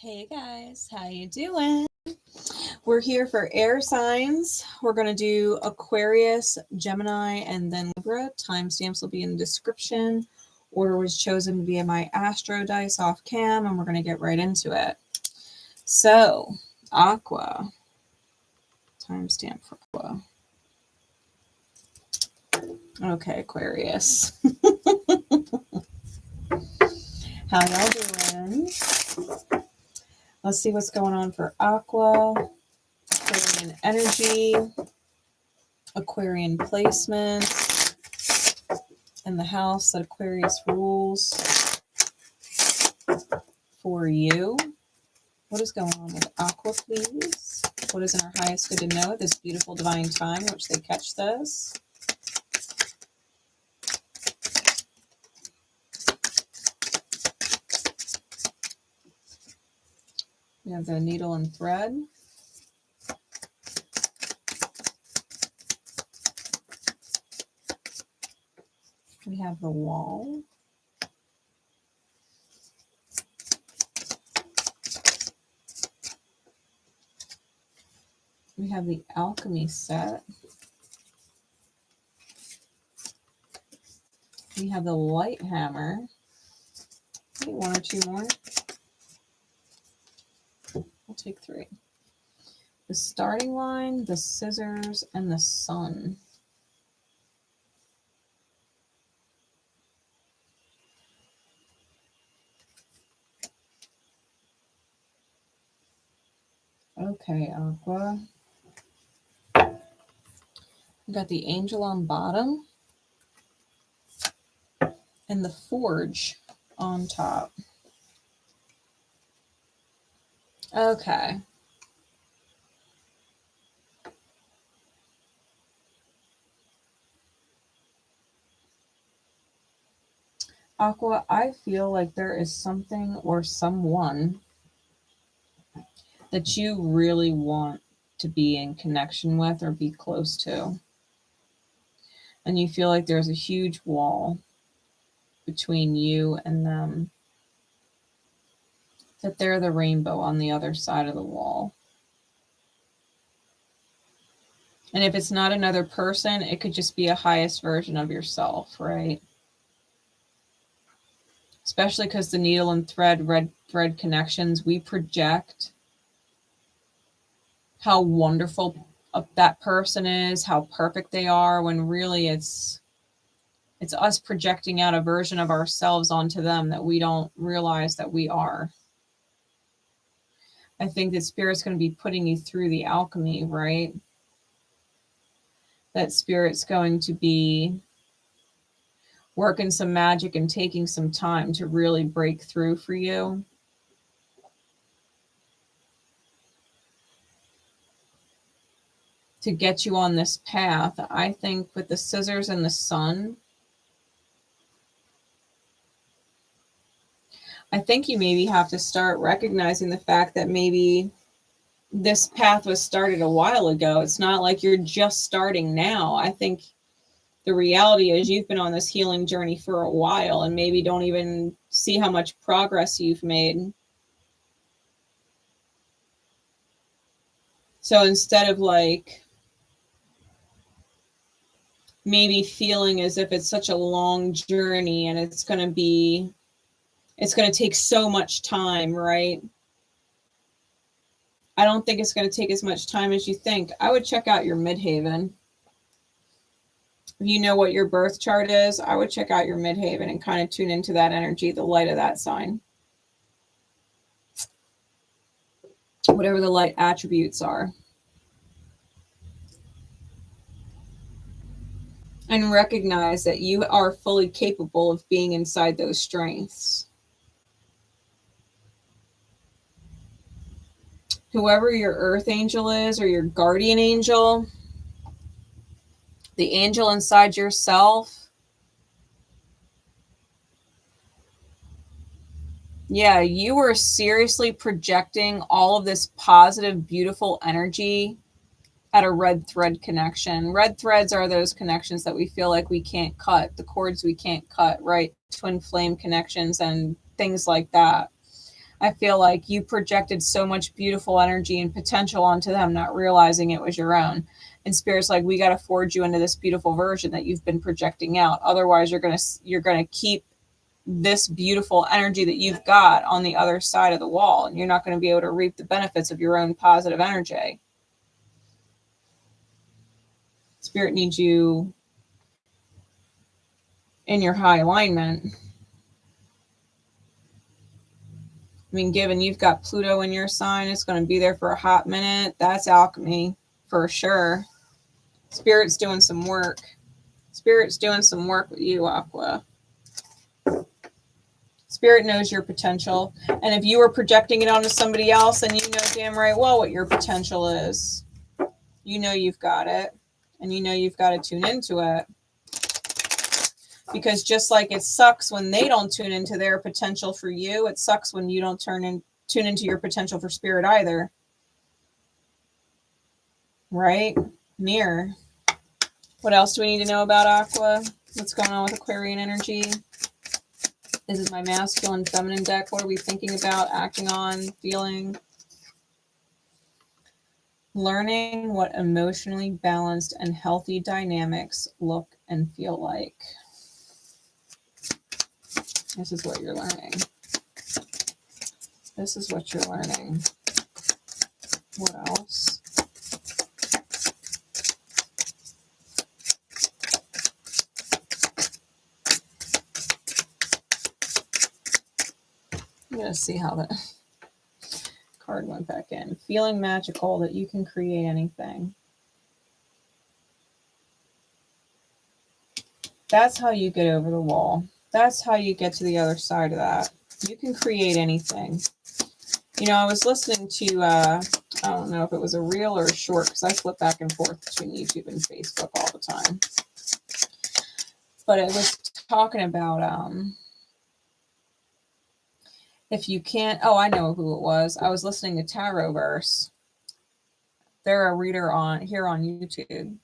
Hey guys, how you doing? We're here for air signs. We're going to do Aquarius, Gemini, and then Libra. Timestamps will be in the description. Order was chosen via my astro dice off cam, and we're going to get right into it. So, Aqua. Timestamp for Aqua. Okay, Aquarius. How y'all doing? Let's see what's going on for Aqua. Aquarian energy. Aquarian placement. In the house that Aquarius rules. For you. What is going on with Aqua, please? What is in our highest good to know at this beautiful divine time in which they catch this? We have the needle and thread. We have the wall. We have the alchemy set. We have the light hammer. Maybe one or two more. We'll take three. The starting line, the scissors, and the sun. Okay, Aqua. We got the angel on bottom and the forge on top. Okay. Aqua, I feel like there is something or someone that you really want to be in connection with or be close to. And you feel like there's a huge wall between you and them. That they're the rainbow on the other side of the wall. And if it's not another person, it could just be a highest version of yourself, right? Especially because the needle and red thread connections, we project how wonderful that person is, how perfect they are, when really it's us projecting out a version of ourselves onto them that we don't realize that we are. I think that Spirit's going to be putting you through the alchemy, right? That Spirit's going to be working some magic and taking some time to really break through for you. To get you on this path. I think with the scissors and the sun, I think you maybe have to start recognizing the fact that maybe this path was started a while ago. It's not like you're just starting now. I think the reality is you've been on this healing journey for a while and maybe don't even see how much progress you've made. So instead of like maybe feeling as if it's such a long journey and it's going to take so much time, right? I don't think it's going to take as much time as you think. I would check out your midheaven. If you know what your birth chart is, I would check out your midheaven and kind of tune into that energy, the light of that sign. Whatever the light attributes are. And recognize that you are fully capable of being inside those strengths. Whoever your earth angel is or your guardian angel, the angel inside yourself, yeah, you are seriously projecting all of this positive, beautiful energy at a red thread connection. Red threads are those connections that we feel like we can't cut, the cords we can't cut, right? Twin flame connections and things like that. I feel like you projected so much beautiful energy and potential onto them, not realizing it was your own. And Spirit's like, we got to forge you into this beautiful version that you've been projecting out. Otherwise, you're gonna keep this beautiful energy that you've got on the other side of the wall, and you're not going to be able to reap the benefits of your own positive energy. Spirit needs you in your high alignment. I mean, given you've got Pluto in your sign, it's going to be there for a hot minute. That's alchemy for sure. Spirit's doing some work. Spirit's doing some work with you, Aqua. Spirit knows your potential. And if you were projecting it onto somebody else, then you know damn right well what your potential is. You know you've got it. And you know you've got to tune into it. Because just like it sucks when they don't tune into their potential for you, it sucks when you don't tune into your potential for Spirit either. Right? Mirror. What else do we need to know about Aqua? What's going on with Aquarian energy? This is my masculine, feminine deck. What are we thinking about, acting on, feeling? Learning what emotionally balanced and healthy dynamics look and feel like. This is what you're learning. This is what you're learning. What else? I'm going to see how the card went back in. Feeling magical, that you can create anything. That's how you get over the wall. That's how you get to the other side of that. You can create anything. You know, I was listening to, I don't know if it was a reel or a short, because I flip back and forth between YouTube and Facebook all the time. But it was talking about, if you can't, oh, I know who it was. I was listening to Tarotverse. They're a reader here on YouTube.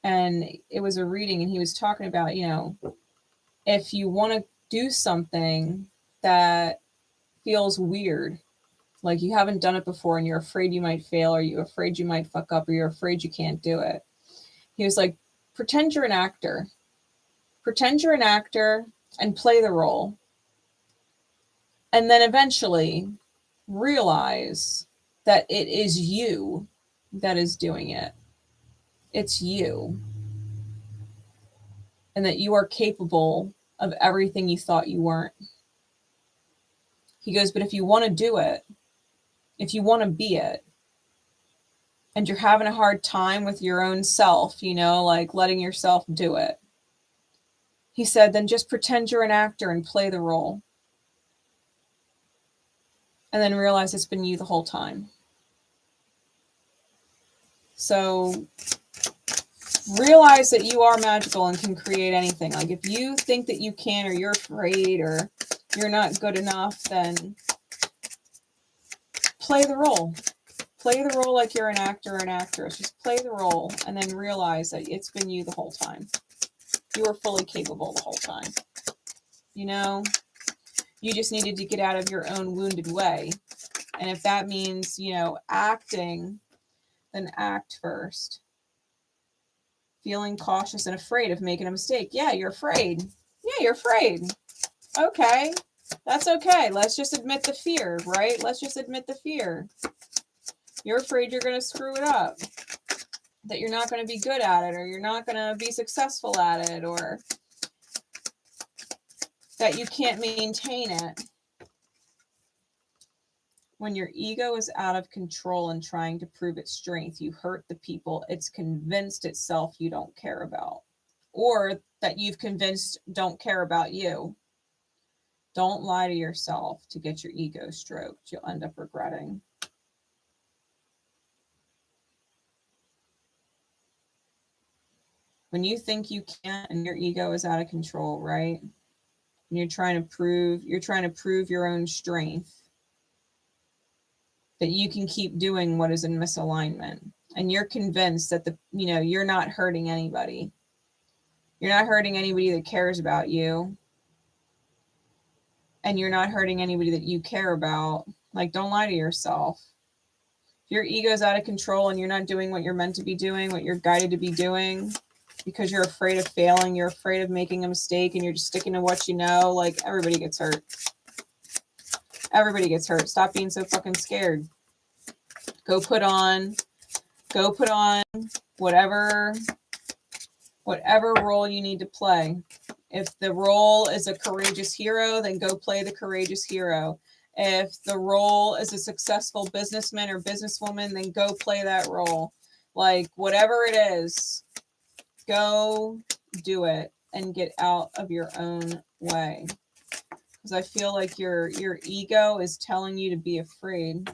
And it was a reading, and he was talking about, you know, if you want to do something that feels weird, like you haven't done it before and you're afraid you might fail, or you're afraid you might fuck up, or you're afraid you can't do it. He was like, pretend you're an actor. Pretend you're an actor and play the role. And then eventually realize that it is you that is doing it. It's you. And that you are capable of everything you thought you weren't. He goes, but if you want to do it, if you want to be it, and you're having a hard time with your own self, you know, like letting yourself do it, he said, then just pretend you're an actor and play the role. And then realize it's been you the whole time. So realize that you are magical and can create anything. Like if you think that you can, or you're afraid, or you're not good enough, then play the role. Play the role like you're an actor or an actress. Just play the role and then realize that it's been you the whole time. You were fully capable the whole time. You know, you just needed to get out of your own wounded way. And if that means, you know, acting, then act first. Feeling cautious and afraid of making a mistake. Yeah, you're afraid. Yeah, you're afraid. Okay. That's okay. Let's just admit the fear, right? Let's just admit the fear. You're afraid you're going to screw it up. That you're not going to be good at it, or you're not going to be successful at it, or that you can't maintain it. When your ego is out of control and trying to prove its strength, you hurt the people it's convinced itself you don't care about, or that you've convinced don't care about you. Don't lie to yourself to get your ego stroked. You'll end up regretting. When you think you can't and your ego is out of control, right? And you're trying to prove your own strength, that you can keep doing what is in misalignment. And you're convinced that you're not hurting anybody. You're not hurting anybody that cares about you. and you're not hurting anybody that you care about. Like, don't lie to yourself. If your ego's out of control and you're not doing what you're meant to be doing, what you're guided to be doing, because you're afraid of failing, you're afraid of making a mistake, and you're just sticking to what you know, like, everybody gets hurt. Everybody gets hurt. Stop being so fucking scared. Go put on whatever role you need to play. If the role is a courageous hero, then go play the courageous hero. If the role is a successful businessman or businesswoman, then go play that role. Like, whatever it is, go do it and get out of your own way. Because I feel like your ego is telling you to be afraid.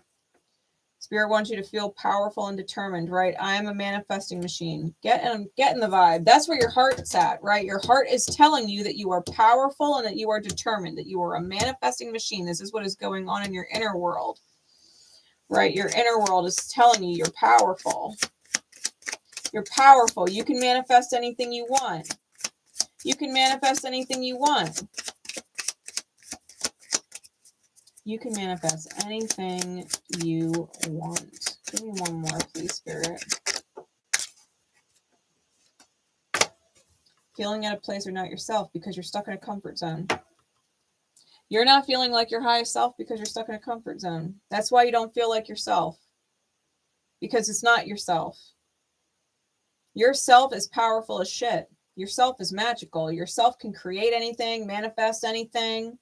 Spirit wants you to feel powerful and determined, right? I am a manifesting machine. Get in the vibe. That's where your heart's at, right? Your heart is telling you that you are powerful and that you are determined, that you are a manifesting machine. This is what is going on in your inner world, right? Your inner world is telling you you're powerful. You're powerful. You can manifest anything you want. You can manifest anything you want. You can manifest anything you want. Give me one more, please, Spirit. Feeling out of place or not yourself because you're stuck in a comfort zone. You're not feeling like your highest self because you're stuck in a comfort zone. That's why you don't feel like yourself. Because it's not yourself. Yourself is powerful as shit. Yourself is magical. Yourself can create anything, manifest anything.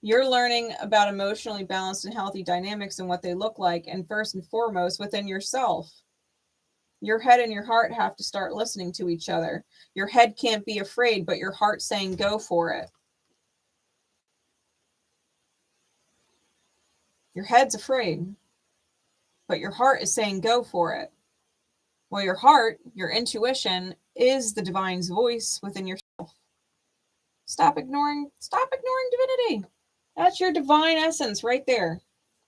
You're learning about emotionally balanced and healthy dynamics and what they look like, and first and foremost, within yourself. Your head and your heart have to start listening to each other. Your head can't be afraid, but your heart's saying go for it. Your head's afraid, but your heart is saying go for it. Well, your heart, your intuition, is the divine's voice within yourself. Stop ignoring divinity. That's your divine essence right there.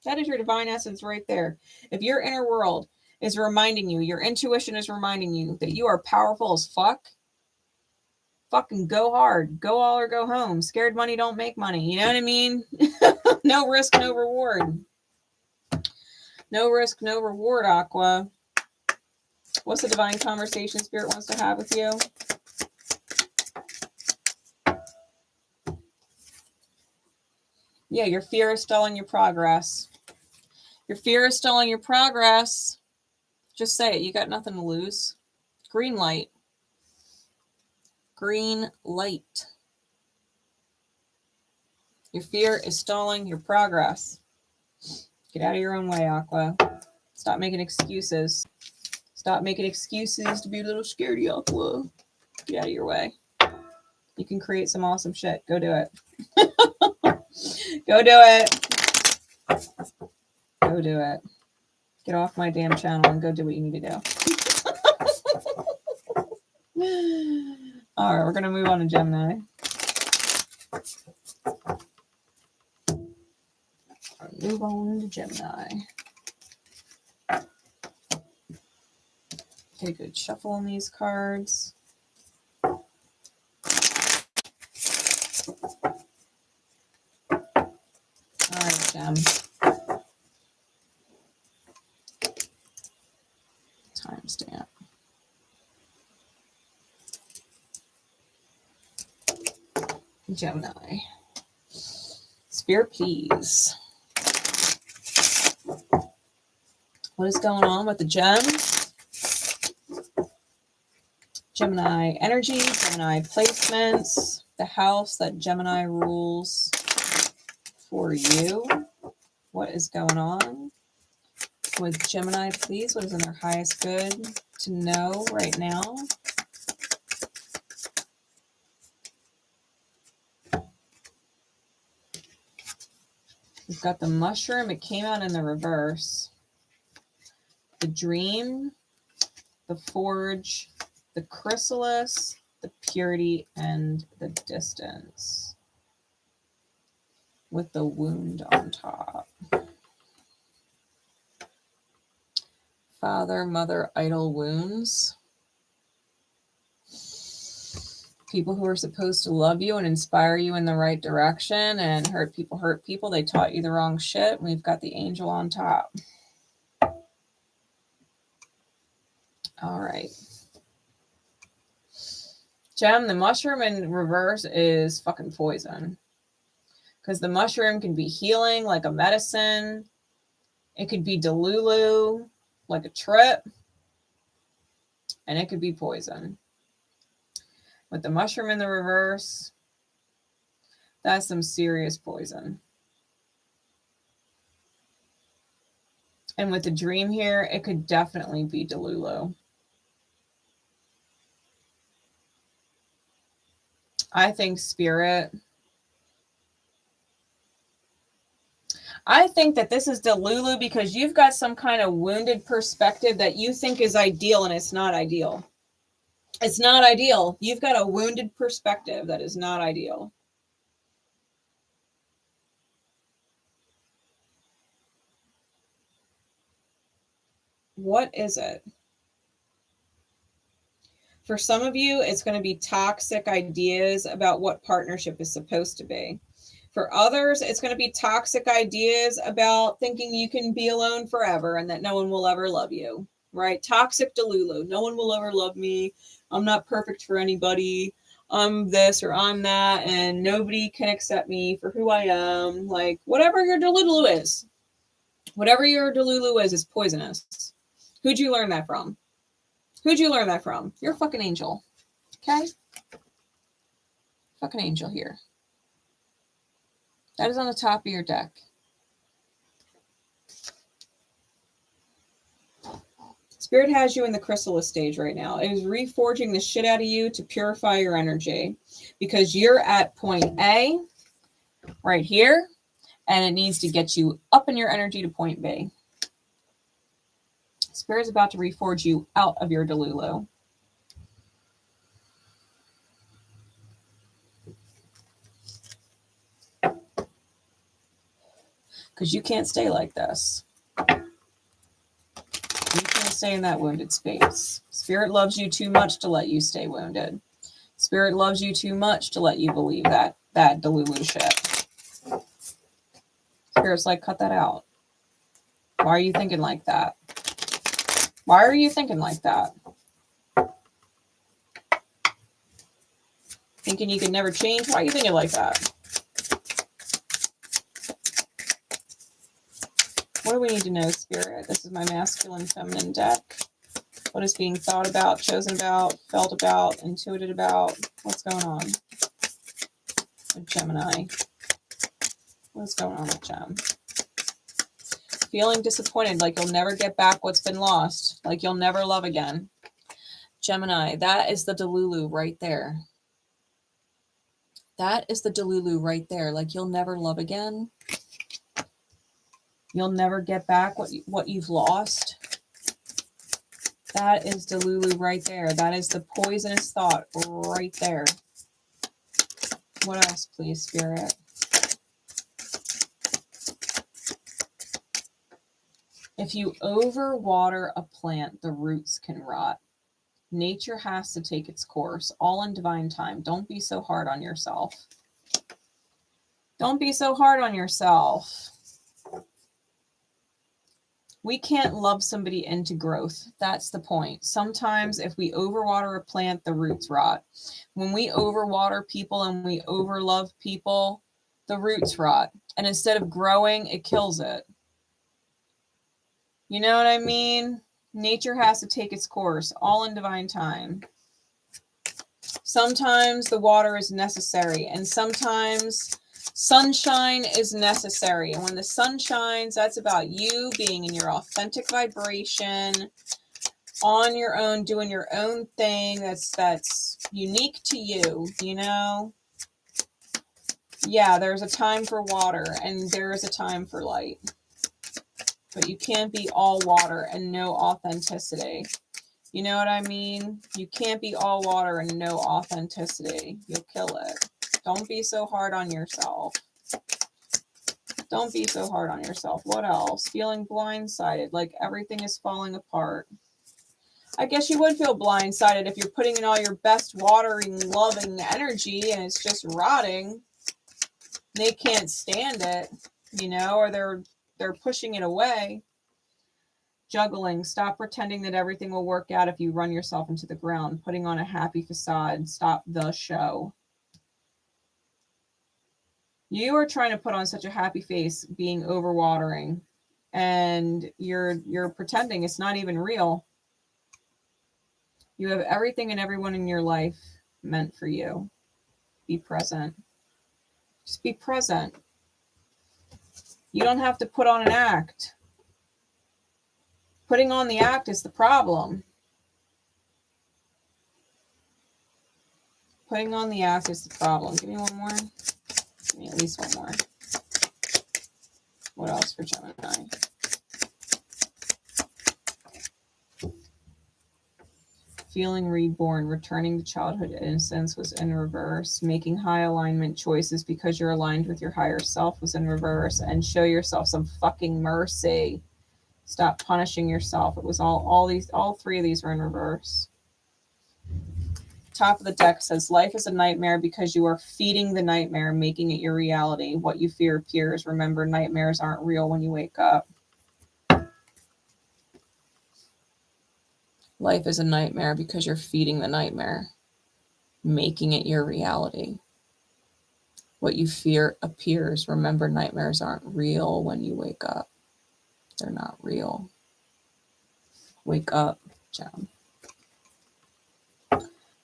That is your divine essence right there. If your inner world is reminding you, your intuition is reminding you that you are powerful as fuck, fucking go hard. Go all or go home. Scared money don't make money. You know what I mean? No risk, no reward. No risk, no reward, Aqua. What's the divine conversation Spirit wants to have with you? Yeah, your fear is stalling your progress. Your fear is stalling your progress. Just say it. You got nothing to lose. Green light. Green light. Your fear is stalling your progress. Get out of your own way, Aqua. Stop making excuses. Stop making excuses to be a little scaredy, Aqua. Get out of your way. You can create some awesome shit. Go do it. Go do it. Go do it. Get off my damn channel and go do what you need to do. All right, we're going to move on to Gemini. Move on to Gemini. Okay, good. Shuffling these cards. All right, Gem. Timestamp. Gemini. Spirit, please. What is going on with the gems? Gemini energy, Gemini placements, the house that Gemini rules for you. What is going on with Gemini, please? What is in their highest good to know right now? We've got the mushroom. It came out in the reverse. The dream, the forge, the chrysalis, the purity, and the distance. With the wound on top. Father, mother, idol wounds. People who are supposed to love you and inspire you in the right direction and hurt people. They taught you the wrong shit. We've got the angel on top. All right. Gem, the mushroom in reverse is fucking poison. Because the mushroom can be healing like a medicine. It could be delulu like a trip. And it could be poison. With the mushroom in the reverse, that's some serious poison. And with the dream here, it could definitely be delulu. I think spirit. I think that this is delulu because you've got some kind of wounded perspective that you think is ideal and it's not ideal. It's not ideal. You've got a wounded perspective that is not ideal. What is it? For some of you, it's going to be toxic ideas about what partnership is supposed to be. For others, it's going to be toxic ideas about thinking you can be alone forever and that no one will ever love you, right? Toxic delulu. No one will ever love me. I'm not perfect for anybody. I'm this or I'm that, and nobody can accept me for who I am. Like, whatever your delulu is. Whatever your delulu is poisonous. Who'd you learn that from? Who'd you learn that from? You're a fucking angel. Okay? Fucking angel here. That is on the top of your deck. Spirit has you in the chrysalis stage right now. It is reforging the shit out of you to purify your energy. Because you're at point A, right here, and it needs to get you up in your energy to point B. Spirit is about to reforge you out of your delulu. Because you can't stay like this. You can't stay in that wounded space. Spirit loves you too much to let you stay wounded. Spirit loves you too much to let you believe that delulu shit. Spirit's like, cut that out. Why are you thinking like that? Why are you thinking like that? Thinking you can never change? Why are you thinking like that? What do we need to know, Spirit? This is my masculine, feminine deck. What is being thought about, chosen about, felt about, intuited about? What's going on with Gemini? What's going on with Gem? Feeling disappointed, like you'll never get back what's been lost, like you'll never love again. Gemini, that is the delulu right there. That is the delulu right there, like you'll never love again. You'll never get back what you've lost. That is delulu right there. That is the poisonous thought right there. What else, please, Spirit? If you overwater a plant, the roots can rot. Nature has to take its course, all in divine time. Don't be so hard on yourself. Don't be so hard on yourself. We can't love somebody into growth. That's the point. Sometimes if we overwater a plant, the roots rot. When we overwater people and we overlove people, the roots rot. And instead of growing, it kills it. You know what I mean? Nature has to take its course, all in divine time. Sometimes the water is necessary, and sometimes sunshine is necessary. And when the sun shines, that's about you being in your authentic vibration, on your own, doing your own thing that's unique to you, you know? Yeah, there's a time for water, and there is a time for light. But you can't be all water and no authenticity. You know what I mean? You can't be all water and no authenticity. You'll kill it. Don't be so hard on yourself. Don't be so hard on yourself. What else? Feeling blindsided, like everything is falling apart. I guess you would feel blindsided if you're putting in all your best watering, loving energy and it's just rotting. They can't stand it, you know, or they're pushing it away. Juggling. Stop pretending that everything will work out if you run yourself into the ground. Putting on a happy facade. Stop the show. You are trying to put on such a happy face, being overwatering, and you're pretending it's not even real. You have everything and everyone in your life meant for you. Be present. Just be present. You don't have to put on an act. Putting on the act is the problem. Putting on the act is the problem. Give me one more. Give me at least one more. What else for Gemini? Feeling reborn, returning to childhood innocence was in reverse. Making high alignment choices because you're aligned with your higher self was in reverse. And show yourself some fucking mercy. Stop punishing yourself. It was all three of these were in reverse. Top of the deck says, life is a nightmare because you are feeding the nightmare, making it your reality. What you fear appears. Remember, nightmares aren't real when you wake up. Life is a nightmare because you're feeding the nightmare, making it your reality. What you fear appears. Remember, nightmares aren't real when you wake up. They're not real. Wake up, Gem.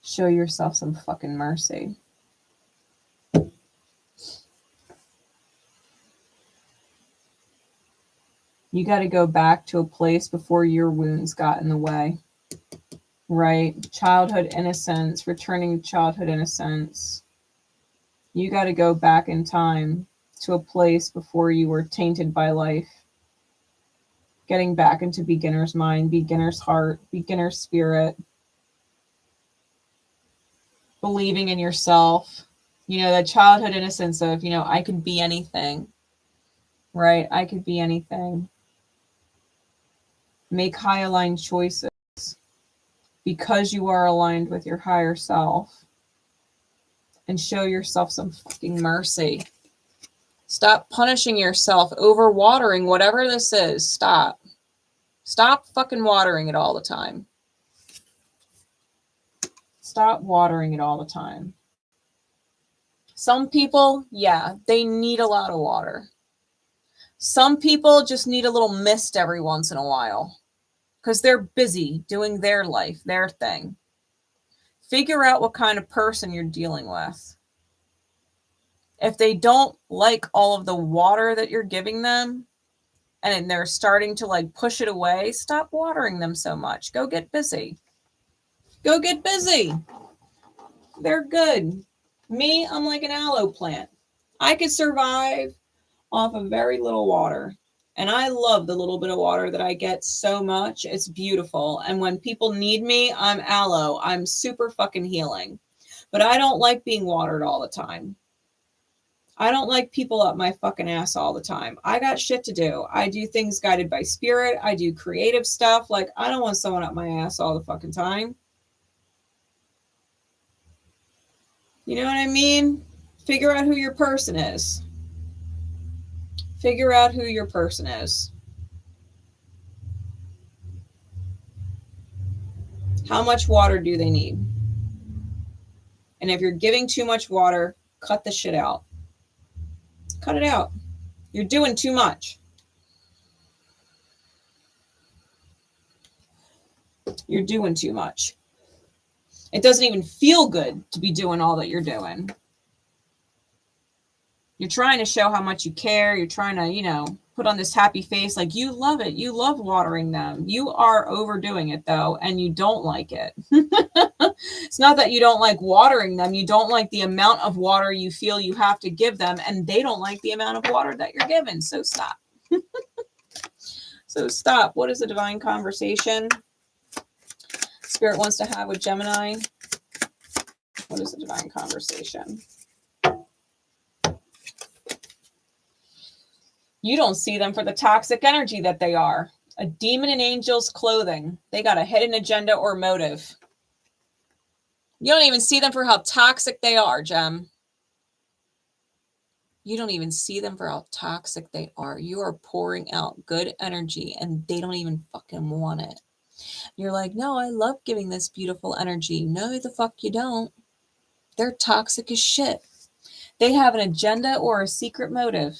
Show yourself some fucking mercy. You got to go back to a place before your wounds got in the way. Right? Childhood innocence, returning to childhood innocence. You got to go back in time to a place before you were tainted by life. Getting back into beginner's mind, beginner's heart, beginner's spirit. Believing in yourself. You know, that childhood innocence of, you know, I could be anything. Right? I could be anything. Make high aligned choices because you are aligned with your higher self. And show yourself some fucking mercy. Stop punishing yourself, over watering, whatever this is. Stop. Stop fucking watering it all the time. Stop watering it all the time. Some people, yeah, they need a lot of water. Some people just need a little mist every once in a while because they're busy doing their life, their thing. Figure out what kind of person you're dealing with. If they don't like all of the water that you're giving them and they're starting to like push it away, stop watering them so much. Go get busy. Go get busy. They're good. Me, I'm like an aloe plant. I could survive off of very little water. And I love the little bit of water that I get so much. It's beautiful. And when people need me, I'm aloe. I'm super fucking healing. But I don't like being watered all the time. I don't like people up my fucking ass all the time. I got shit to do. I do things guided by spirit. I do creative stuff. Like, I don't want someone up my ass all the fucking time. You know what I mean? Figure out who your person is. Figure out who your person is. How much water do they need? And if you're giving too much water, cut the shit out. Cut it out. You're doing too much. You're doing too much. It doesn't even feel good to be doing all that you're doing. You're trying to show how much you care. You're trying to, you know, put on this happy face like you love it. You love watering them. You are overdoing it, though, and you don't like it. It's not that you don't like watering them. You don't like the amount of water you feel you have to give them, and they don't like the amount of water that you're given. So stop. So stop. What is a divine conversation Spirit wants to have with Gemini? What is a divine conversation? You don't see them for the toxic energy that they are. A demon in angel's clothing. They got a hidden agenda or motive. You don't even see them for how toxic they are, Gem. You don't even see them for how toxic they are. You are pouring out good energy and they don't even fucking want it. You're like, no, I love giving this beautiful energy. No, the fuck you don't. They're toxic as shit. They have an agenda or a secret motive.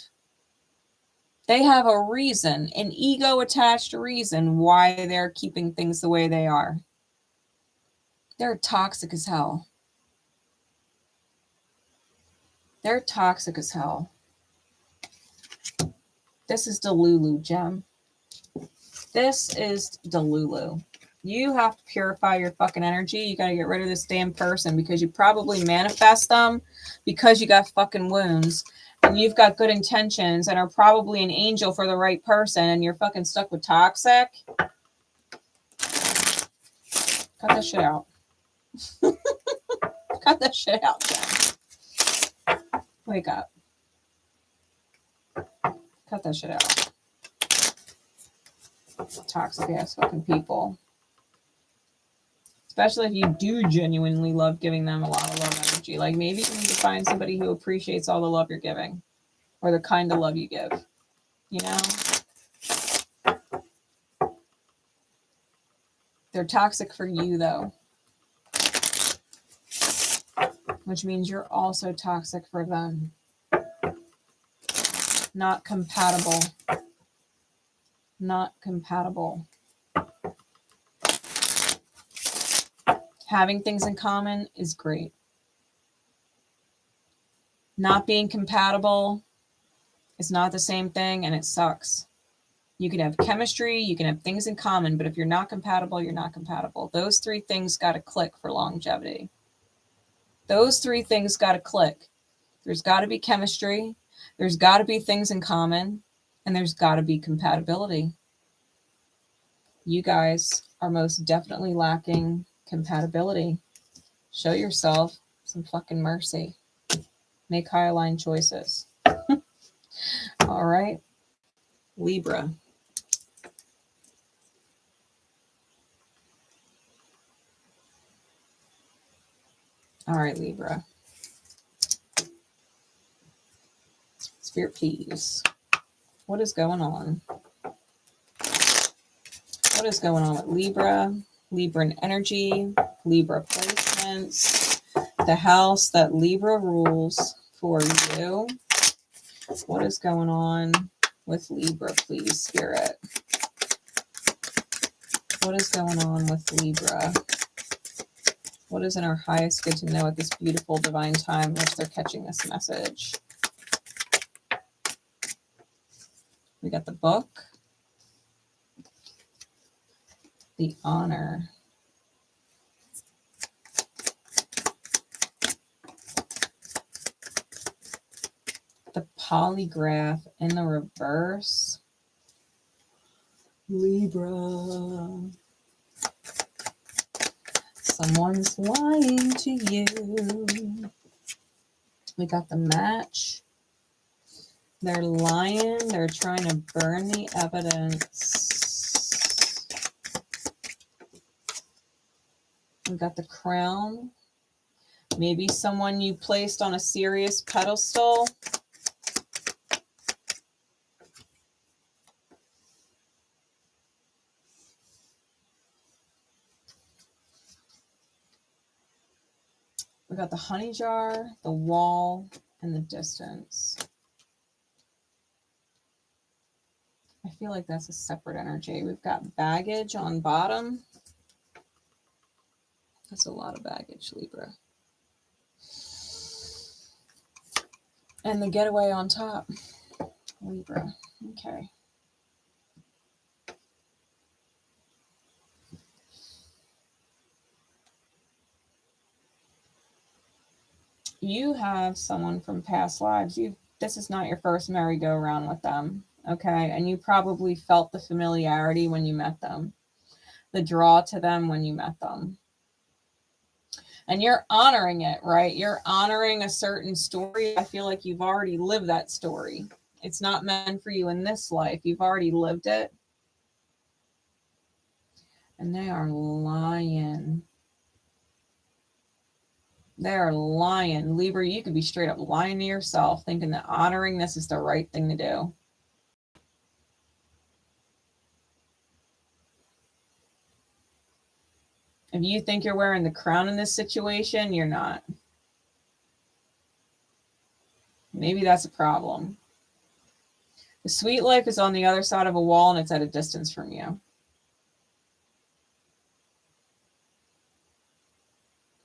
They have a reason, an ego-attached reason why they're keeping things the way they are. They're toxic as hell. They're toxic as hell. This is Delulu, Gem. This is Delulu. You have to purify your fucking energy. You got to get rid of this damn person because you probably manifest them because you got fucking wounds and you've got good intentions and are probably an angel for the right person and you're fucking stuck with toxic. Cut that shit out. Cut that shit out, Jen. Wake up. Cut that shit out. Toxic ass fucking people. Especially if you do genuinely love giving them a lot of love energy. Like maybe you need to find somebody who appreciates all the love you're giving. Or the kind of love you give. You know? They're toxic for you though. Which means you're also toxic for them. Not compatible. Not compatible. Having things in common is great. Not being compatible is not the same thing and it sucks. You can have chemistry, you can have things in common, but if you're not compatible, you're not compatible. Those three things got to click for longevity. Those three things got to click. There's got to be chemistry, there's got to be things in common, and there's got to be compatibility. You guys are most definitely lacking compatibility. Show yourself some fucking mercy. Make high aligned choices. All right. Libra. All right, Libra. Spirit, please. What is going on? What is going on with Libra? Libran energy, Libra placements, the house that Libra rules for you. What is going on with Libra, please, Spirit? What is going on with Libra? What is in our highest good to know at this beautiful divine time in which they're catching this message? We got the book, the honor, the polygraph in the reverse, Libra. Someone's lying to you. We got the match. They're lying. They're trying to burn the evidence. We got the crown. Maybe someone you placed on a serious pedestal. We got the honey jar, the wall, and the distance. I feel like that's a separate energy. We've got baggage on bottom. That's a lot of baggage, Libra. And the getaway on top, Libra. Okay. You have someone from past lives. This is not your first merry-go-round with them, okay? And you probably felt the familiarity when you met them, the draw to them when you met them. And you're honoring it, right? You're honoring a certain story. I feel like you've already lived that story. It's not meant for you in this life. You've already lived it. And they are lying. They're lying. Libra, you could be straight up lying to yourself, thinking that honoring this is the right thing to do. If you think you're wearing the crown in this situation, you're not. Maybe that's a problem. The sweet life is on the other side of a wall and it's at a distance from you.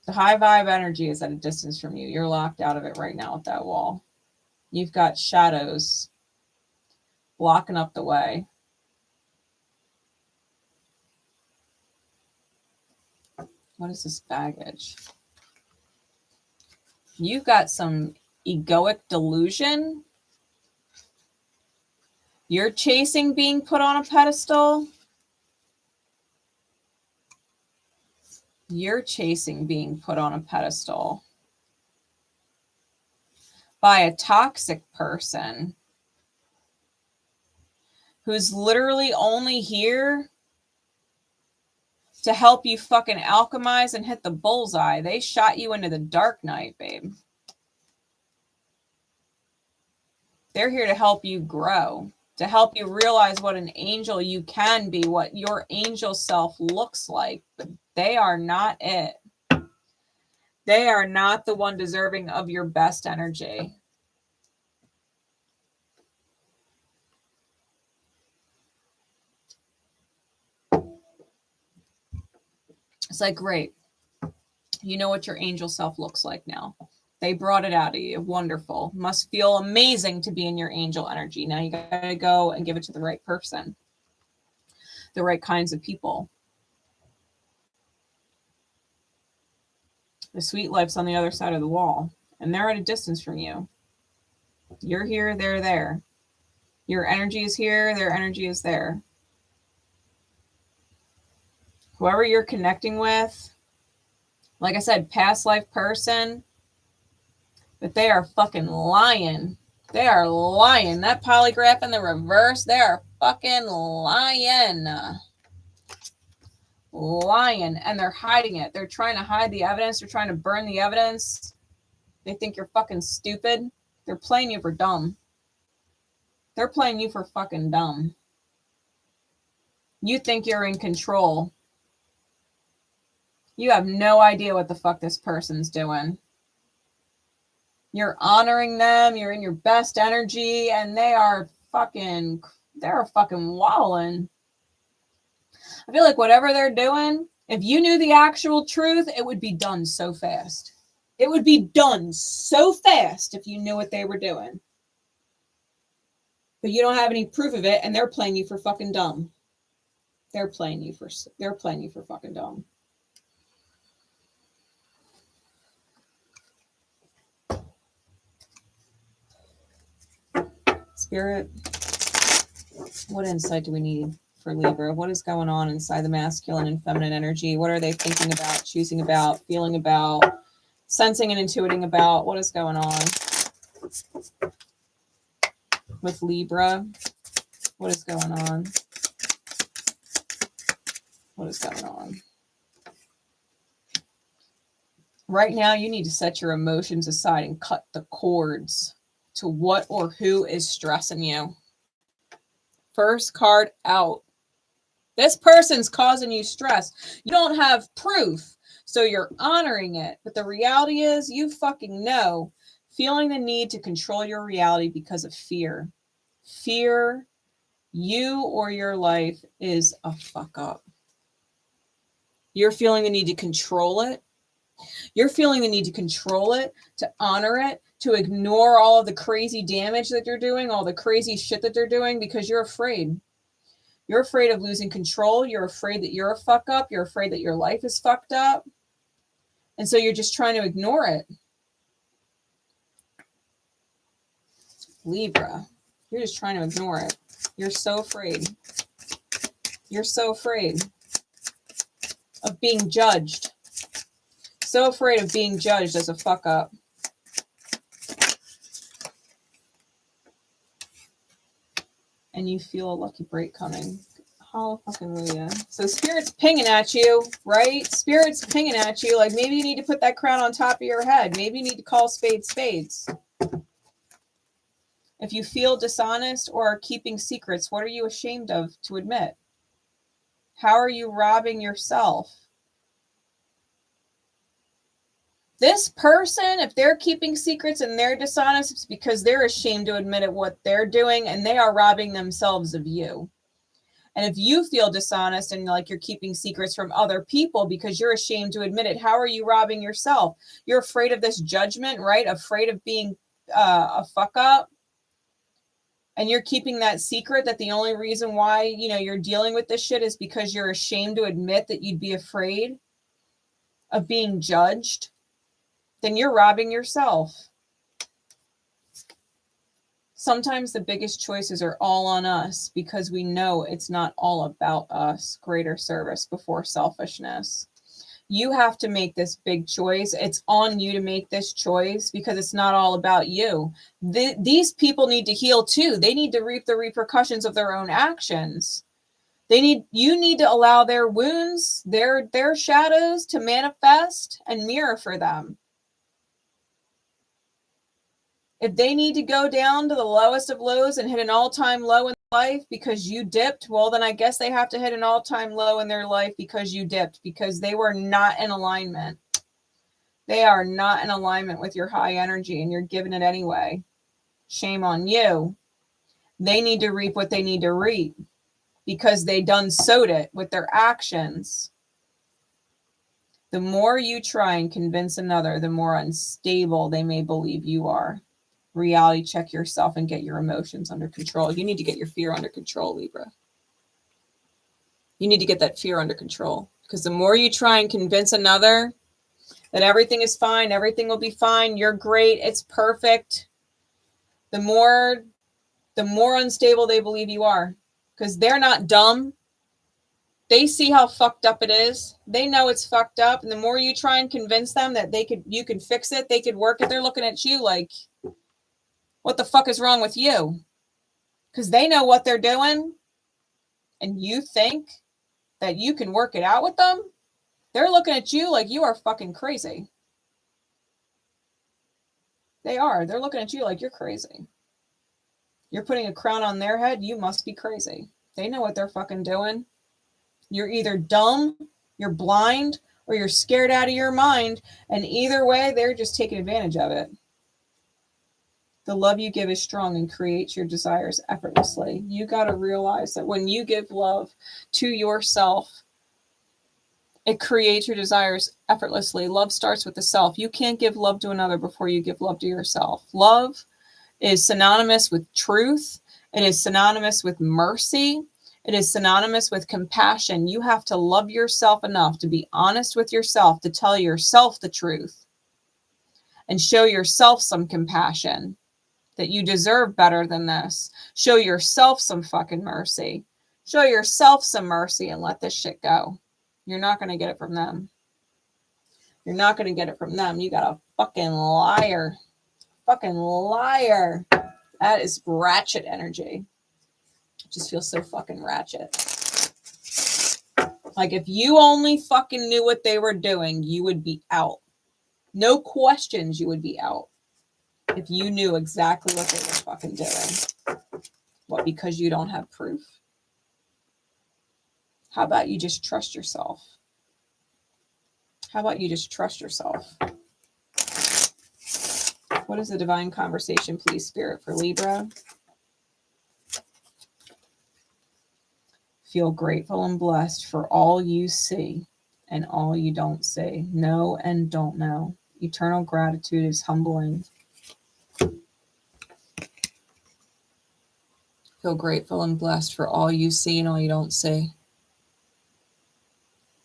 The high vibe energy is at a distance from you. You're locked out of it right now with that wall. You've got shadows blocking up the way. What is this baggage? You've got some egoic delusion. You're chasing being put on a pedestal. You're chasing being put on a pedestal by a toxic person who's literally only here to help you fucking alchemize and hit the bullseye. They shot you into the dark night, babe. They're here to help you grow, to help you realize what an angel you can be, what your angel self looks like. But they are not it. They are not the one deserving of your best energy. It's like, great. You know what your angel self looks like now. They brought it out of you. Wonderful. Must feel amazing to be in your angel energy. Now you got to go and give it to the right person, the right kinds of people. The sweet life's on the other side of the wall, and they're at a distance from you. You're here, they're there. Your energy is here, their energy is there. Whoever you're connecting with, like I said, past life person, but they are fucking lying. They are lying. That polygraph in the reverse, they are fucking lying. Lying. And they're hiding it. They're trying to hide the evidence. They're trying to burn the evidence. They think you're fucking stupid. They're playing you for dumb. They're playing you for fucking dumb. You think you're in control. You have no idea what the fuck this person's doing. You're honoring them. You're in your best energy, and they're fucking wallowing. I feel like whatever they're doing, if you knew the actual truth, it would be done so fast. It would be done so fast if you knew what they were doing. But you don't have any proof of it, and they're playing you for fucking dumb. They're playing you for fucking dumb. Spirit, what insight do we need for Libra? What is going on inside the masculine and feminine energy? What are they thinking about, choosing about, feeling about, sensing and intuiting about? What is going on with Libra? What is going on? What is going on? Right now, you need to set your emotions aside and cut the cords to what or who is stressing you. First card out. This person's causing you stress. You don't have proof, so you're honoring it. But the reality is, you fucking know, feeling the need to control your reality because of fear. Fear, you or your life is a fuck up. You're feeling the need to control it. You're feeling the need to control it, to honor it, to ignore all of the crazy damage that they're doing, all the crazy shit that they're doing, because you're afraid. You're afraid of losing control. You're afraid that you're a fuck up. You're afraid that your life is fucked up. And so you're just trying to ignore it. Libra, you're just trying to ignore it. You're so afraid. You're so afraid of being judged. So afraid of being judged as a fuck up. And you feel a lucky break coming. Hallelujah. So Spirit's pinging at you, right? Spirit's pinging at you. Like maybe you need to put that crown on top of your head. Maybe you need to call spades spades. If you feel dishonest or are keeping secrets, what are you ashamed of to admit? How are you robbing yourself? This person, if they're keeping secrets and they're dishonest, it's because they're ashamed to admit it, what they're doing, and they are robbing themselves of you. And if you feel dishonest and like you're keeping secrets from other people because you're ashamed to admit it, how are you robbing yourself? You're afraid of this judgment, right? Afraid of being a fuck up. And you're keeping that secret that the only reason why, you're dealing with this shit is because you're ashamed to admit that you'd be afraid of being judged. Then you're robbing yourself. Sometimes the biggest choices are all on us because we know it's not all about us. Greater service before selfishness. You have to make this big choice. It's on you to make this choice because it's not all about you. These people need to heal too. They need to reap the repercussions of their own actions. You need to allow their wounds, their shadows to manifest and mirror for them. If they need to go down to the lowest of lows and hit an all-time low in life because you dipped, well, then I guess they have to hit an all-time low in their life because you dipped, because they were not in alignment. They are not in alignment with your high energy, and you're giving it anyway. Shame on you. They need to reap what they need to reap because they done sowed it with their actions. The more you try and convince another, the more unstable they may believe you are. Reality check yourself and get your emotions under control. You need to get your fear under control, Libra. You need to get that fear under control, because the more you try and convince another that everything is fine, everything will be fine, you're great, it's perfect, the more unstable they believe you are, because they're not dumb. They see how fucked up it is. They know it's fucked up, and the more you try and convince them that you can fix it, they could work it, they're looking at you like, what the fuck is wrong with you? Because they know what they're doing, and you think that you can work it out with them? They're looking at you like you are fucking crazy. They are. They're looking at you like you're crazy. You're putting a crown on their head. You must be crazy. They know what they're fucking doing. You're either dumb, you're blind, or you're scared out of your mind. And either way, they're just taking advantage of it. The love you give is strong and creates your desires effortlessly. You got to realize that when you give love to yourself, it creates your desires effortlessly. Love starts with the self. You can't give love to another before you give love to yourself. Love is synonymous with truth. It is synonymous with mercy. It is synonymous with compassion. You have to love yourself enough to be honest with yourself, to tell yourself the truth, and show yourself some compassion, that you deserve better than this. Show yourself some fucking mercy. Show yourself some mercy and let this shit go. You're not going to get it from them. You're not going to get it from them. You got a fucking liar. Fucking liar. That is ratchet energy. It just feels so fucking ratchet. Like if you only fucking knew what they were doing, you would be out. No questions, you would be out. If you knew exactly what they were fucking doing. What, because you don't have proof? How about you just trust yourself? How about you just trust yourself? What is the divine conversation, please, Spirit, for Libra? Feel grateful and blessed for all you see and all you don't see. Know and don't know. Eternal gratitude is humbling. Feel grateful and blessed for all you see and all you don't see.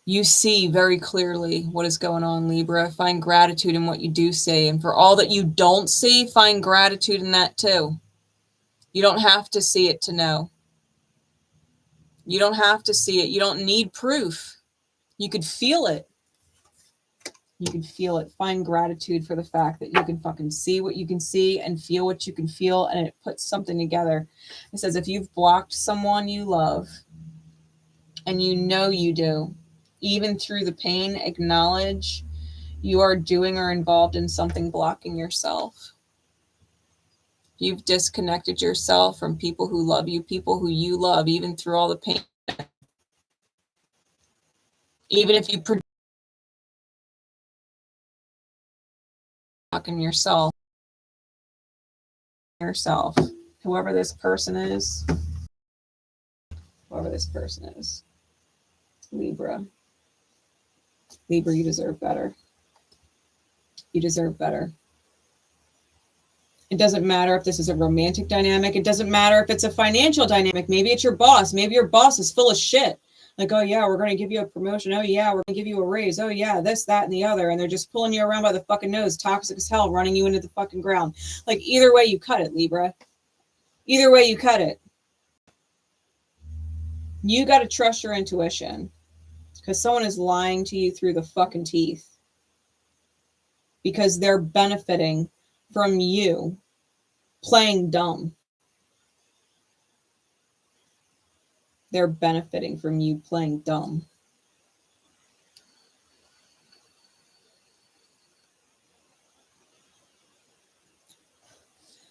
You see very clearly what is going on, Libra. Find gratitude in what you do see. And for all that you don't see, find gratitude in that too. You don't have to see it to know. You don't have to see it. You don't need proof. You could feel it. You can feel it. Find gratitude for the fact that you can fucking see what you can see and feel what you can feel, and it puts something together. It says if you've blocked someone you love, And you know you do. Even through the pain, acknowledge you are doing or involved in something blocking yourself. You've disconnected yourself from people who love you, people who you love, even through all the pain. Even if you blocking yourself, whoever this person is, Libra, you deserve better. You deserve better. It doesn't matter if this is a romantic dynamic. It doesn't matter if it's a financial dynamic. Maybe it's your boss. Maybe your boss is full of shit. Like, oh yeah, we're going to give you a promotion. Oh yeah, we're going to give you a raise. Oh yeah, this, that, and the other. And they're just pulling you around by the fucking nose, toxic as hell, running you into the fucking ground. Like, either way you cut it, Libra. Either way you cut it. You got to trust your intuition, because someone is lying to you through the fucking teeth, because they're benefiting from you playing dumb. They're benefiting from you playing dumb.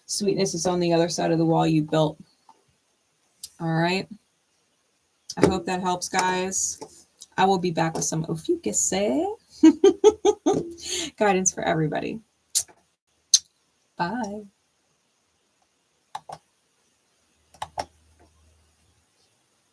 Sweetness is on the other side of the wall you built. All right. I hope that helps, guys. I will be back with some ophiuchus guidance for everybody. Bye.